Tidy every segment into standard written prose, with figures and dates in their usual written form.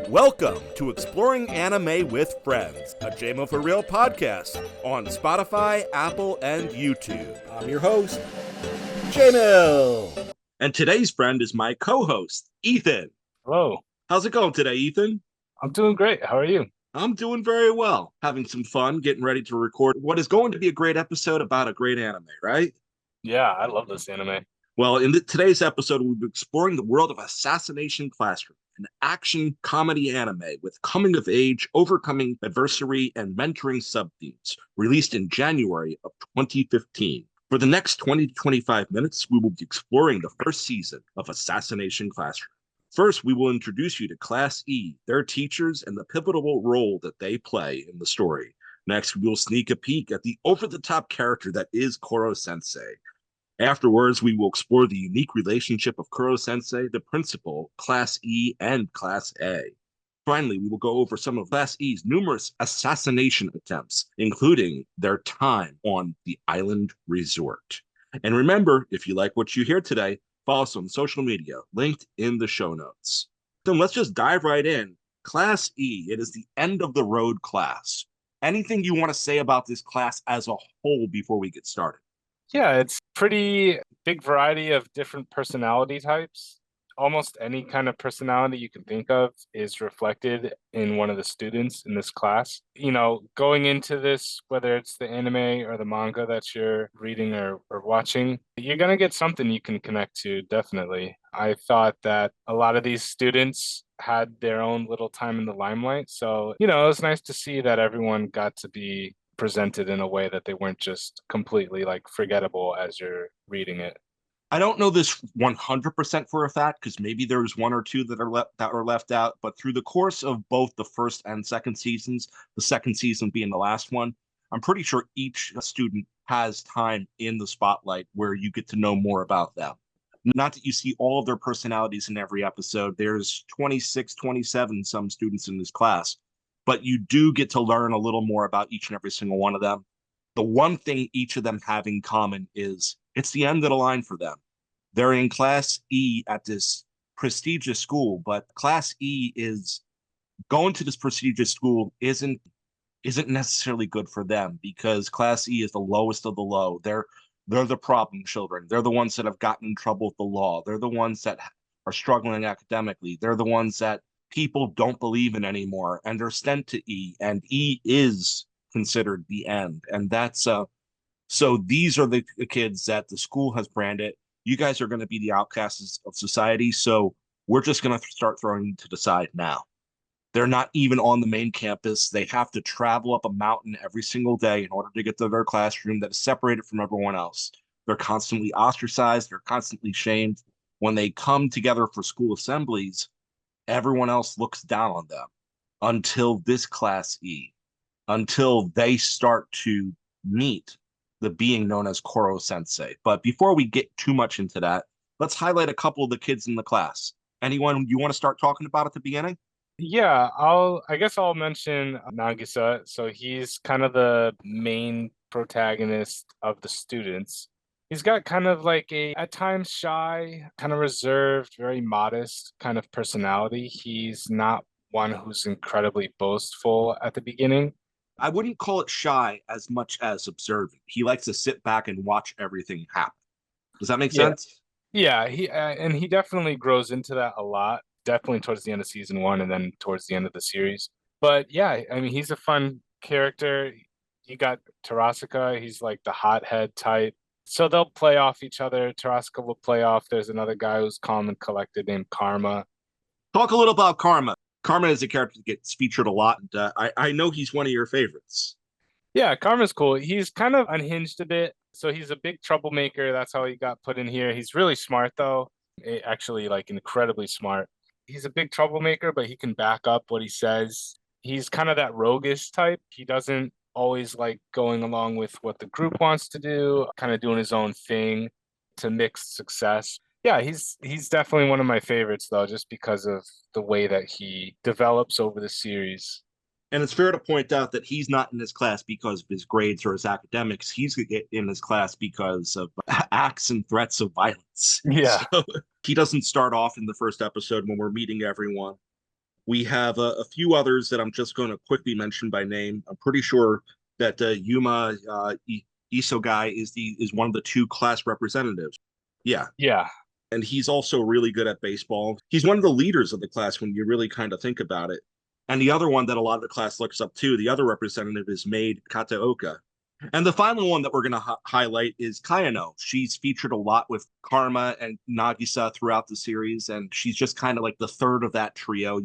Welcome to Exploring Anime with Friends, a JMO for Real podcast on Spotify, Apple, and YouTube. I'm your host, JMO. And today's friend is my co-host, Ethan. Hello. How's it going today, Ethan? I'm doing great. How are you? I'm doing very well. Having some fun, getting ready to record what is going to be a great episode about a great anime, right? Yeah, I love this anime. Well, in today's episode, we'll be exploring the world of Assassination Classroom, an action comedy anime with coming of age, overcoming adversity, and mentoring sub-themes, released in January of 2015. For the next 20 to 25 minutes, we will be exploring the first season of Assassination Classroom. First, we will introduce you to Class E, their teachers, and the pivotal role that they play in the story. Next, we will sneak a peek at the over-the-top character that is Koro-sensei. Afterwards, we will explore the unique relationship of Kuro-sensei, the principal, Class E, and Class A. Finally, we will go over some of Class E's numerous assassination attempts, including their time on the island resort. And remember, if you like what you hear today, follow us on social media, linked in the show notes. Then let's just dive right in. Class E, it is the end of the road class. Anything you want to say about this class as a whole before we get started? Yeah, it's pretty big variety of different personality types. Almost any kind of personality you can think of is reflected in one of the students in this class. You know, going into this, whether it's the anime or the manga that you're reading or watching, you're going to get something you can connect to, definitely. I thought that a lot of these students had their own little time in the limelight. So, you know, it was nice to see that everyone got to be presented in a way that they weren't just completely like forgettable as you're reading it. I don't know this 100% for a fact because maybe there's one or two that are left out, but through the course of both the first and second seasons, the second season being the last one, I'm pretty sure each student has time in the spotlight where you get to know more about them. Not that you see all of their personalities in every episode. There's 26, 27 some students in this class, but you do get to learn a little more about each and every single one of them. The one thing each of them have in common is it's the end of the line for them. They're in Class E at this prestigious school, but Class E is going to this prestigious school isn't necessarily good for them because Class E is the lowest of the low. They're the problem children. They're the ones that have gotten in trouble with the law. They're the ones that are struggling academically. They're the ones that people don't believe in anymore, and they're sent to E, and E is considered the end. And that's so these are the kids that the school has branded. You guys are going to be the outcasts of society, so we're just going to start throwing to the side now. They're not even on the main campus. They have to travel up a mountain every single day in order to get to their classroom that is separated from everyone else. They're constantly ostracized. They're constantly shamed. When they come together for school assemblies, everyone else looks down on them until this Class E, until they start to meet the being known as Koro-sensei. But before we get too much into that, let's highlight a couple of the kids in the class. Anyone you want to start talking about at the beginning? Yeah, I guess I'll mention Nagisa. So he's kind of the main protagonist of the students. He's got kind of like a at times shy, kind of reserved, very modest kind of personality. He's not one who's incredibly boastful at the beginning. I wouldn't call it shy as much as observant. He likes to sit back and watch everything happen. Does that make Yeah. sense? Yeah, and he definitely grows into that a lot, definitely towards the end of season one and then towards the end of the series. But yeah, I mean, he's a fun character. You got Tarasaka, he's like the hothead type. So they'll play off each other. Tarasaka will play off. There's another guy who's calm and collected named Karma. Talk a little about Karma. Karma is a character that gets featured a lot, and I know he's one of your favorites. Yeah, Karma's cool. He's kind of unhinged a bit. So he's a big troublemaker. That's how he got put in here. He's really smart, though. Actually, like incredibly smart. He's a big troublemaker, but he can back up what he says. He's kind of that roguish type. He doesn't always like going along with what the group wants to do, kind of doing his own thing to mixed success. Yeah, he's definitely one of my favorites, though, just because of the way that he develops over the series. And it's fair to point out that he's not in this class because of his grades or his academics. He's in this class because of acts and threats of violence. Yeah. So he doesn't start off in the first episode when we're meeting everyone We have a few others that I'm just going to quickly mention by name. I'm pretty sure that Yuma Isogai is one of the two class representatives. Yeah, Yeah. and he's also really good at baseball. He's one of the leaders of the class when you really kind of think about it. And the other one that a lot of the class looks up to, the other representative is Maid Kataoka. And the final one that we're going to highlight is Kayano. She's featured a lot with Karma and Nagisa throughout the series, and she's just kind of like the third of that trio.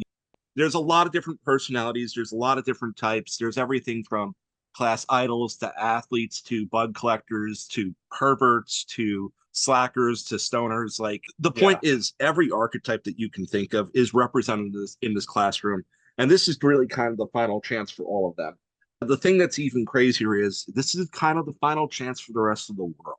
There's a lot of different personalities. There's a lot of different types. There's everything from class idols to athletes to bug collectors to perverts to slackers to stoners. Like the point Yeah. is, every archetype that you can think of is represented in this classroom, and this is really kind of the final chance for all of them. The thing that's even crazier is this is kind of the final chance for the rest of the world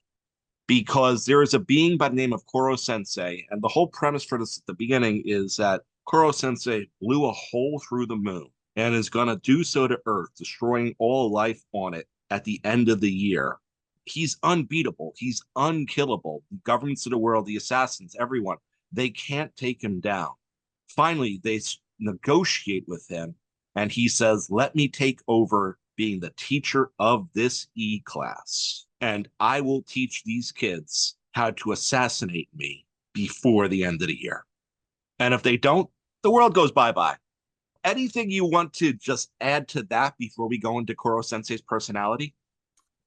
because there is a being by the name of Koro Sensei, and the whole premise for this at the beginning is that Koro Sensei blew a hole through the moon and is going to do so to Earth, destroying all life on it at the end of the year. He's unbeatable. He's unkillable. The governments of the world, the assassins, everyone, they can't take him down. Finally, they negotiate with him, and he says, "Let me take over being the teacher of this E class, and I will teach these kids how to assassinate me before the end of the year. And if they don't, the world goes bye-bye." Anything you want to just add to that before we go into Koro Sensei's personality?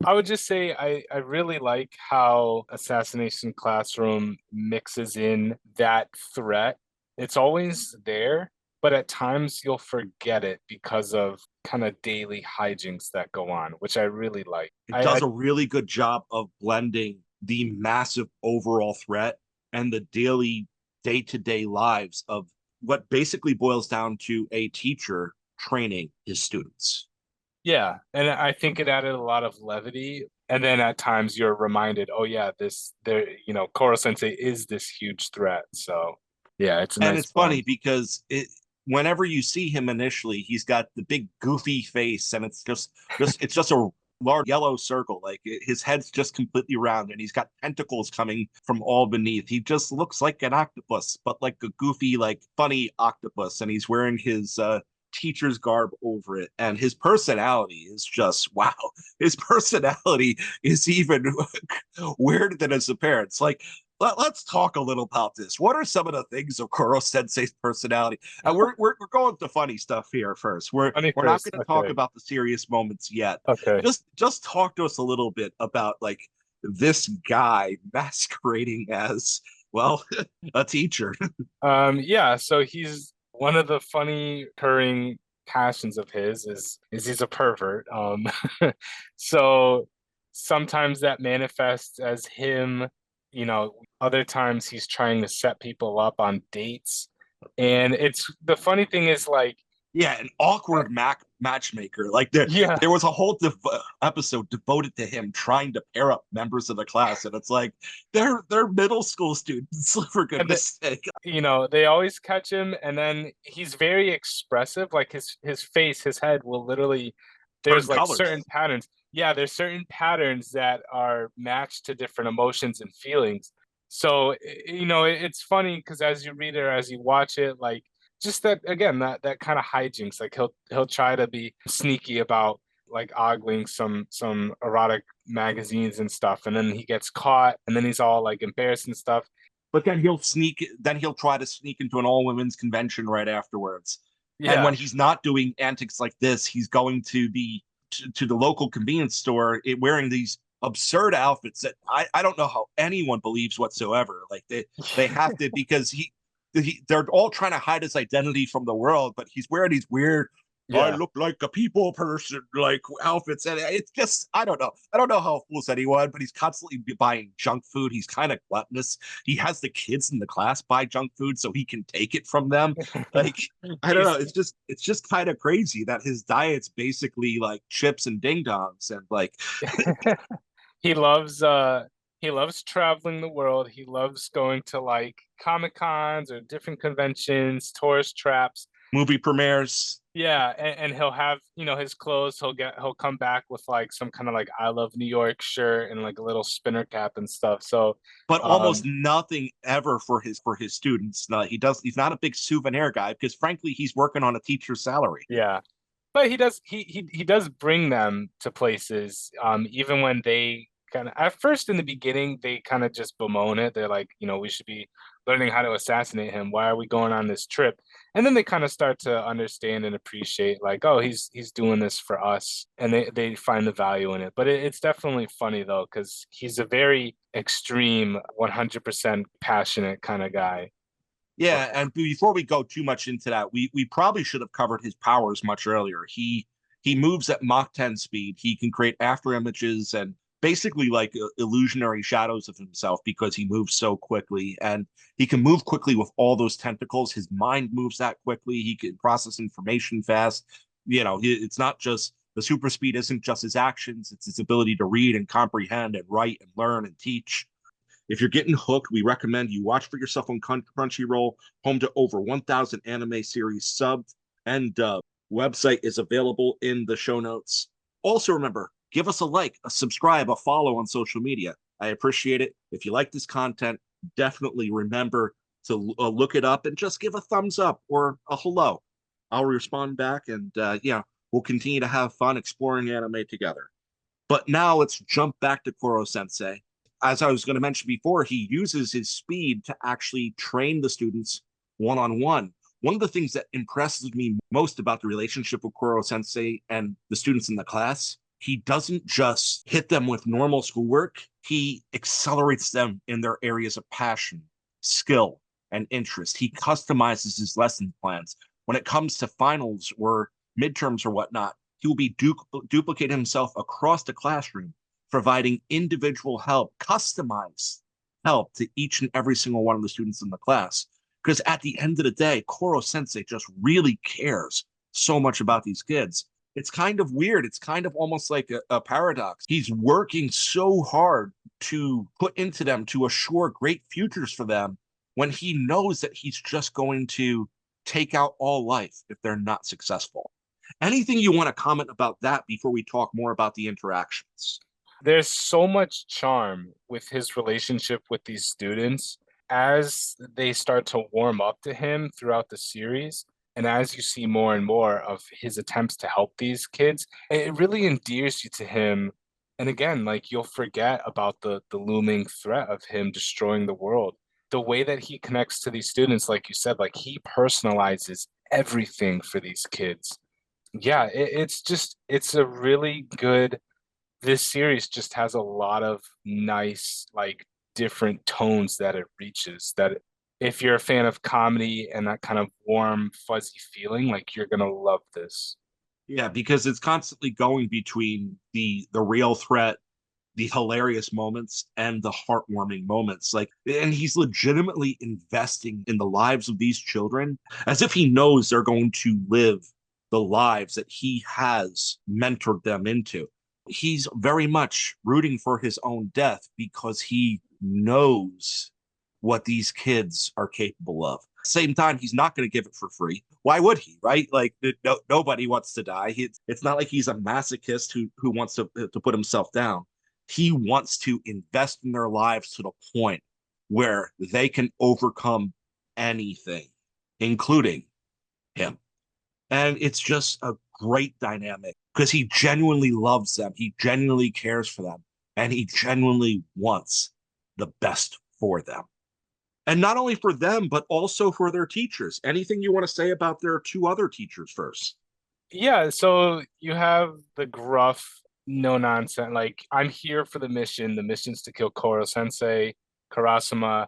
I would just say I really like how Assassination Classroom mixes in that threat. It's always there, but at times you'll forget it because of kind of daily hijinks that go on, which I really like. It does a really good job of blending the massive overall threat and the daily day-to-day lives of what basically boils down to a teacher training his students. Yeah, and I think it added a lot of levity. And then at times you're reminded, oh yeah, Koro Sensei is this huge threat. So yeah, it's a And nice it's funny blend. because whenever you see him initially, he's got the big goofy face, and it's just a large yellow circle. Like his head's just completely round, and he's got tentacles coming from all beneath. He just looks like an octopus, but like a goofy, like funny octopus, and he's wearing his teacher's garb over it. And his personality is just wow. His personality is even weirder than his appearance. Like let's talk a little about this. What are some of the things of Koro Sensei's personality? And we're going to funny stuff here first. Funny We're not first. going to talk Okay. about the serious moments yet. Okay. Just talk to us a little bit about like this guy masquerading as well a teacher. Yeah, so he's one of the funny recurring passions of his is he's a pervert. So sometimes that manifests as him, other times he's trying to set people up on dates. And it's the funny thing is like, Yeah, an awkward matchmaker. Like yeah, there was a whole episode devoted to him trying to pair up members of the class, and it's like they're middle school students for and the, goodness sake. they always catch him, and then he's very expressive. Like his face, his head will literally. Turn There's like certain colors. patterns. Yeah, there's certain patterns that are matched to different emotions and feelings. So it's funny because as you read it or as you watch it, like just that again, that kind of hijinks. Like he'll try to be sneaky about like ogling some erotic magazines and stuff, and then he gets caught, and then he's all like embarrassed and stuff. But then he'll try to sneak into an all women's convention right afterwards. And Yeah. when he's not doing antics like this, he's going to the local convenience store wearing these absurd outfits that I don't know how anyone believes whatsoever. Like they have to because they're all trying to hide his identity from the world, but he's wearing these weird I Yeah. look like a people person like outfits, and it's just I don't know. I don't know how it fools anyone, but he's constantly buying junk food. He's kind of gluttonous. He has the kids in the class buy junk food so he can take it from them. Like I don't know. He's It's just kind of crazy that his diet's basically like chips and ding dongs, and like he loves traveling the world. He loves going to like Comic Cons or different conventions, tourist traps. movie premieres, Yeah, and he'll have, his clothes, he'll come back with like some kind of like I love New York shirt and like a little spinner cap and stuff. So but almost um nothing ever for his students. No, he's not a big souvenir guy because frankly, he's working on a teacher's salary. yeah. But he does bring them to places, even when they kind of at first in the beginning they kind of just bemoan it. They're like, we should be learning how to assassinate him. Why are we going on this trip? And then they kind of start to understand and appreciate, like, oh, he's doing this for us, and they find the value in it. But it's definitely funny though, because he's a very extreme, 100% passionate kind of guy. Yeah, and before we go too much into that, we probably should have covered his powers much earlier. He moves at Mach 10 speed. He can create after images and basically like illusionary shadows of himself because he moves so quickly, and he can move quickly with all those tentacles. His mind moves that quickly. He can process information fast. It's not just the super speed isn't just his actions, it's his ability to read and comprehend and write and learn and teach. If you're getting hooked, we recommend you watch for yourself on Crunchyroll, home to over 1,000 anime series subbed and dubbed. Website is available in the show notes. Also, remember, give us a like, a subscribe, a follow on social media. I appreciate it. If you like this content, definitely remember to look it up and just give a thumbs up or a hello. I'll respond back, and yeah, we'll continue to have fun exploring anime together. But now let's jump back to Koro Sensei. As I was going to mention before, he uses his speed to actually train the students one on one. One of the things that impresses me most about the relationship with Koro Sensei and the students in the class, he doesn't just hit them with normal schoolwork, he accelerates them in their areas of passion, skill, and interest. He customizes his lesson plans. When it comes to finals or midterms or whatnot, he will be duplicate himself across the classroom, providing individual help, customized help to each and every single one of the students in the class. Because at the end of the day, Koro Sensei just really cares so much about these kids. It's kind of weird. It's kind of almost like a paradox. He's working so hard to put into them to assure great futures for them when he knows that he's just going to take out all life if they're not successful. Anything you want to comment about that before we talk more about the interactions? There's so much charm with his relationship with these students as they start to warm up to him throughout the series. And as you see more and more of his attempts to help these kids, it really endears you to him. And again, like you'll forget about the looming threat of him destroying the world. The way that he connects to these students, like you said, like he personalizes everything for these kids. Yeah, it's a really good, this series just has a lot of nice, like different tones that it reaches. That if you're a fan of comedy and that kind of warm, fuzzy feeling, like you're gonna love this. Yeah, because it's constantly going between the real threat, the hilarious moments, and the heartwarming moments. Like, and he's legitimately investing in the lives of these children as if he knows they're going to live the lives that he has mentored them into. He's very much rooting for his own death because he knows what these kids are capable of. Same time, he's not going to give it for free. Why would he? Right? Like nobody wants to die. It's not like he's a masochist who wants to put himself down. He wants to invest in their lives to the point where they can overcome anything, including him. And it's just a great dynamic because he genuinely loves them. He genuinely cares for them. And he genuinely wants the best for them. And not only for them, but also for their teachers. Anything you want to say about their two other teachers first? Yeah, so you have the gruff, no nonsense, like I'm here for the mission. The mission's to kill Koro Sensei, Karasuma.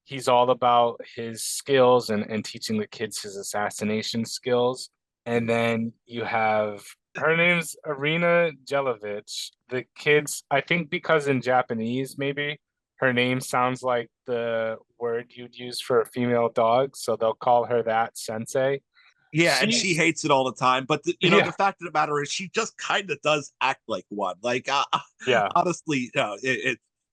He's all about his skills and teaching the kids his assassination skills. And then you have her name's Arena Jelovich. The kids, I think because in Japanese, maybe her name sounds like the word you'd use for a female dog, so they'll call her that Sensei. Yeah, and she She's hates it all the time. But the yeah, fact of the matter is, she just kind of does act like one. Like yeah. honestly,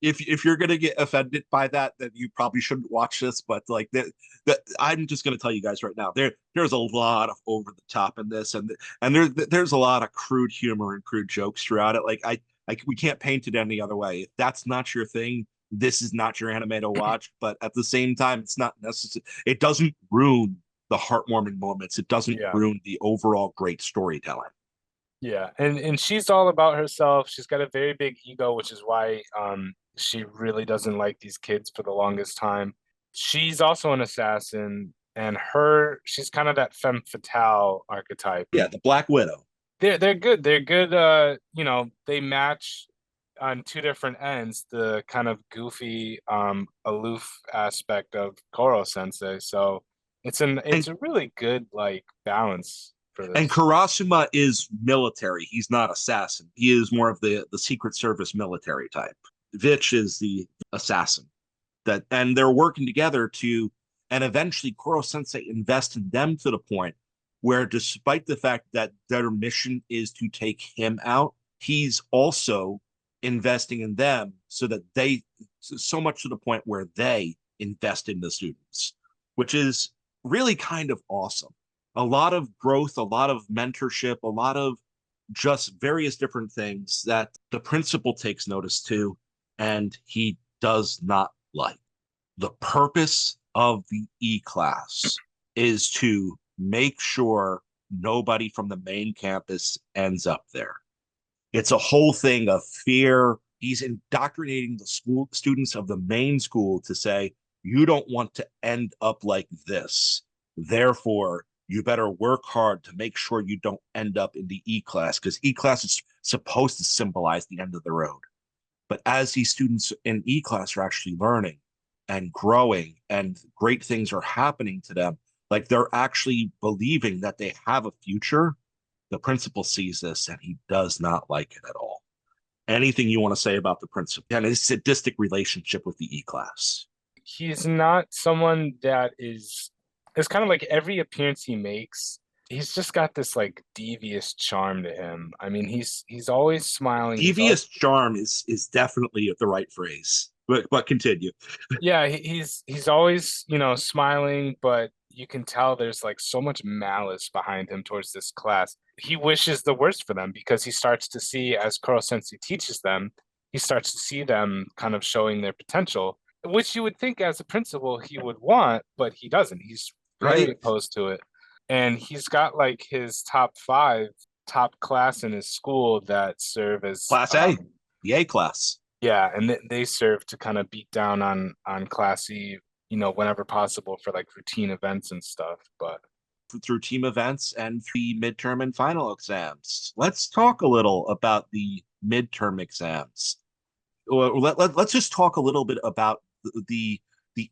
if you're gonna get offended by that, then you probably shouldn't watch this. But like that I'm just gonna tell you guys right now, there's a lot of over the top in this, and there's a lot of crude humor and crude jokes throughout it. We can't paint it any other way. If that's not your thing, this is not your anime to watch. But at the same time, it's not necessary. It doesn't ruin the heartwarming moments. It doesn't Yeah. ruin the overall great storytelling. Yeah, and she's all about herself. She's got a very big ego, which is why she really doesn't like these kids for the longest time. She's also an assassin, and she's kind of that femme fatale archetype. Yeah, the Black Widow. They're good. They're good. They match on two different ends, the kind of goofy, aloof aspect of Koro Sensei. So And it's a really good like balance for And this. Karasuma is military. He's not assassin. He is more of the Secret Service military type. Vich is the assassin. And they're working together and eventually Koro Sensei invests in them to the point where, despite the fact that their mission is to take him out, he's also investing in them so much to the point where they invest in the students, which is really kind of awesome. A lot of growth, a lot of mentorship, a lot of just various different things that the principal takes notice to and he does not like. The purpose of the E class is to make sure nobody from the main campus ends up there. It's a whole thing of fear. He's indoctrinating the school students of the main school to say, you don't want to end up like this. Therefore, you better work hard to make sure you don't end up in the E class, because E class is supposed to symbolize the end of the road. But as these students in E class are actually learning and growing and great things are happening to them, like they're actually believing that they have a future, the principal sees this and he does not like it at all. Anything you want to say about the principal and his sadistic relationship with the E class? He's not someone that is it's kind of like every appearance he makes, he's just got this like devious charm to him. I mean, he's always smiling. He's always Devious charm is definitely the right phrase. But continue. yeah, he's always, smiling, but you can tell there's like so much malice behind him towards this class. He wishes the worst for them because he starts to see, as Koro Sensei teaches them, he starts to see them kind of showing their potential, which you would think as a principal he would want, but he doesn't. He's very Right? opposed to it. And he's got like his top five top class in his school that serve as Class A, the A class. yeah, and they serve to kind of beat down on classy, whenever possible for like routine events and stuff. But Through team events and the midterm and final exams. Let's talk a little about the midterm exams. Let's just talk a little bit about the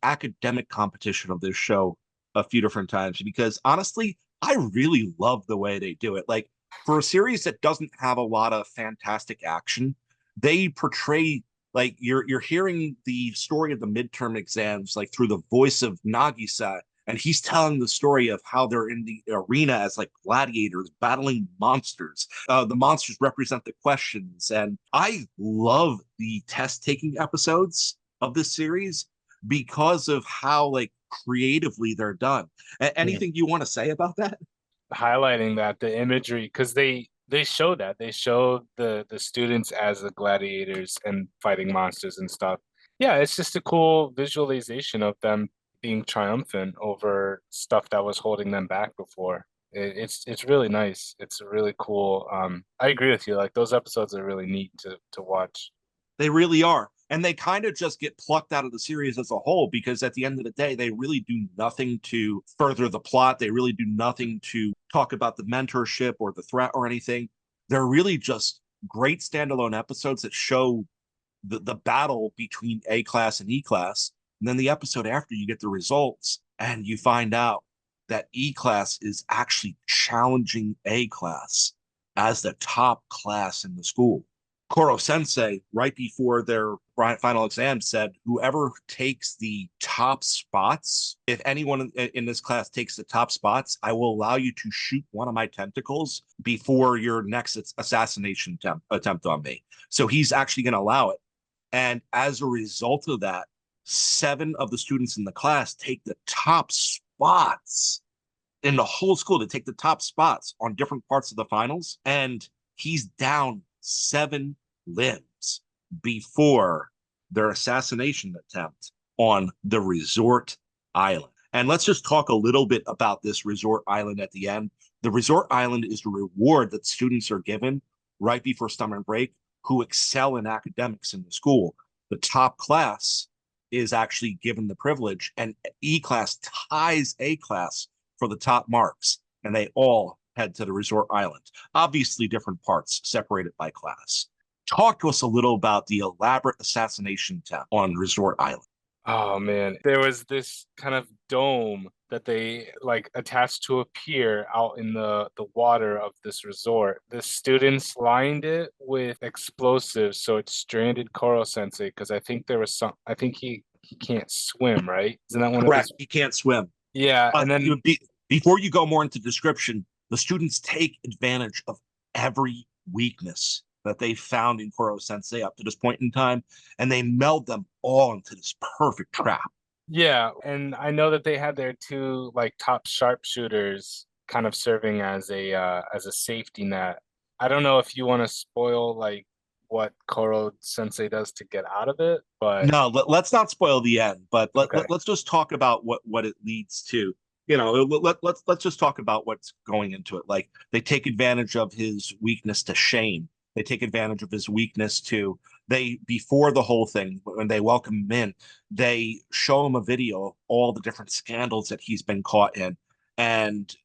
academic competition of this show a few different times, because honestly, I really love the way they do it. Like, for a series that doesn't have a lot of fantastic action, they portray, like, you're hearing the story of the midterm exams like through the voice of Nagisa, and he's telling the story of how they're in the arena as like gladiators battling monsters. The monsters represent the questions, and I love the test taking episodes of this series because of how like creatively they're done. yeah, Anything you want to say about that? highlighting that the imagery, because they show that they show the students as the gladiators and fighting monsters and stuff. Yeah, it's just a cool visualization of them being triumphant over stuff that was holding them back before. It's really nice. It's really cool. I agree with you. Like those episodes are really neat to watch. They really are. And they kind of just get plucked out of the series as a whole, because at the end of the day, they really do nothing to further the plot. They really do nothing to talk about the mentorship or the threat or anything. They're really just great standalone episodes that show the battle between A class and E class. And then the episode after, you get the results and you find out that E class is actually challenging A class as the top class in the school. Koro Sensei, right before their final exam, said, whoever takes the top spots, if anyone in this class takes the top spots, I will allow you to shoot one of my tentacles before your next assassination attempt on me. So he's actually going to allow it. And as a result of that, 7 of the students in the class take the top spots in the whole school. To take the top spots on different parts of the finals. And he's down 7 limbs before their assassination attempt on the resort island. And let's just talk a little bit about this resort island at the end. The resort island is the reward that students are given right before summer break who excel in academics in the school. The top class is actually given the privilege, and E class ties A class for the top marks, and they all head to the resort island. Obviously, different parts separated by class. Talk to us a little about the elaborate assassination attempt on Resort Island. Oh man, there was this kind of dome that they like attached to a pier out in the water of this resort. The students lined it with explosives, so it stranded Koro Sensei because I think there was some. I think he can't swim, right? Isn't that one of Correct. his? He can't swim. Yeah, and then Before you go more into description, the students take advantage of every weakness that they found in Koro Sensei up to this point in time, and they meld them all into this perfect trap. yeah, and I know that they had their two like top sharpshooters kind of serving as a safety net. I don't know if you want to spoil like what Koro Sensei does to get out of it, but No, let's not spoil the end, but okay. let's just talk about what it leads to. You know, let's just talk about what's going into it. Like they take advantage of his weakness to shame. They take advantage of his weakness to they before the whole thing when they welcome him in, they show him a video of all the different scandals that he's been caught in, and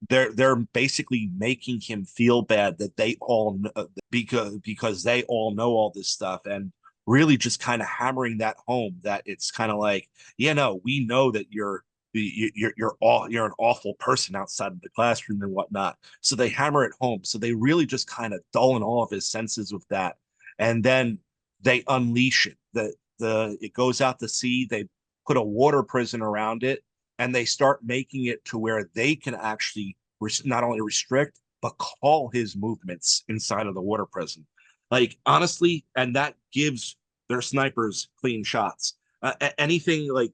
they're basically making him feel bad that they all know, because they all know all this stuff, and really just kind of hammering that home that it's kind of like, we know that you're an awful person outside of the classroom and whatnot. So they hammer it home. So they really just kind of dullen all of his senses with that, and then they unleash it. The it goes out to sea. They put a water prison around it, and they start making it to where they can actually not only restrict but call his movements inside of the water prison. Like honestly, and that gives their snipers clean shots. Anything like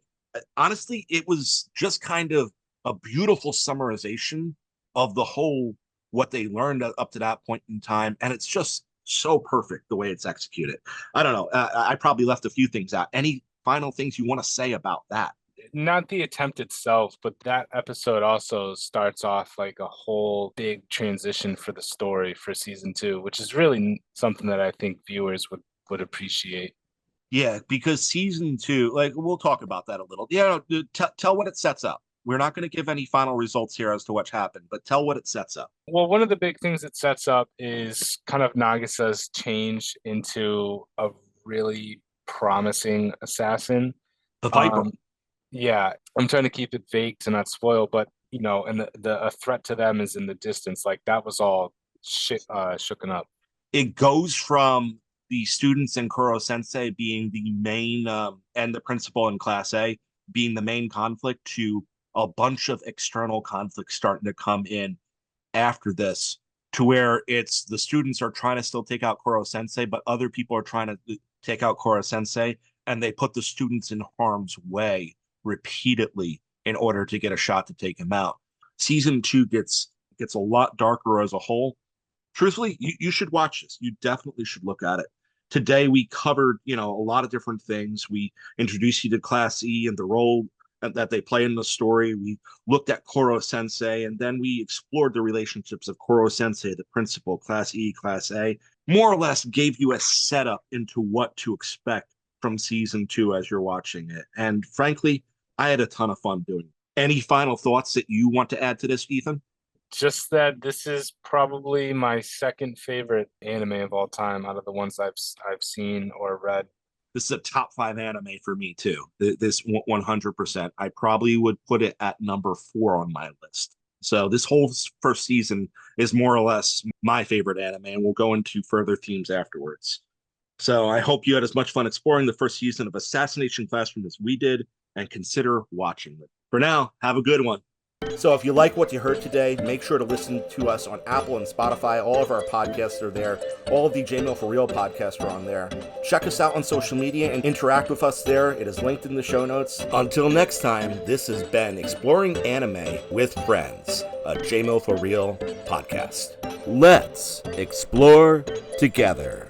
honestly, it was just kind of a beautiful summarization of the whole what they learned up to that point in time, and it's just so perfect the way it's executed. I don't know. I probably left a few things out. Any final things you want to say about that? Not the attempt itself, but that episode also starts off like a whole big transition for the story for season two, which is really something that I think viewers would appreciate. Yeah, because season two, like we'll talk about that a little. Yeah, no, tell what it sets up. We're not going to give any final results here as to what happened, but tell what it sets up. Well, one of the big things it sets up is kind of Nagasa's change into a really promising assassin. The Viper. Um, yeah, I'm trying to keep it vague to not spoil, but and the a threat to them is in the distance. Like that was all shooken up. It goes from the students in Kuro Sensei being the main and the principal in Class A being the main conflict to a bunch of external conflicts starting to come in after this, to where it's the students are trying to still take out Kuro Sensei, but other people are trying to take out Kuro Sensei, and they put the students in harm's way repeatedly in order to get a shot to take him out. Season two gets a lot darker as a whole. Truthfully, you should watch this. You definitely should look at it. Today we covered, a lot of different things. We introduced you to Class E and the role that they play in the story. We looked at Koro Sensei, and then we explored the relationships of Koro Sensei, the principal, Class E, Class A. More or less gave you a setup into what to expect from season two as you're watching it. And frankly, I had a ton of fun doing it. Any final thoughts that you want to add to this, Ethan? Just that this is probably my second favorite anime of all time out of the ones I've seen or read. This is a top 5 anime for me too. This 100%. I probably would put it at number 4 on my list. So this whole first season is more or less my favorite anime, and we'll go into further themes afterwards. So I hope you had as much fun exploring the first season of Assassination Classroom as we did, and consider watching it. For now, have a good one. So if you like what you heard today, make sure to listen to us on Apple and Spotify. All of our podcasts are there. All of the J-Mail for Real podcasts are on there. Check us out on social media and interact with us there. It is linked in the show notes. Until next time, this has been Exploring Anime with Friends, a J-Mail for Real podcast. Let's explore together.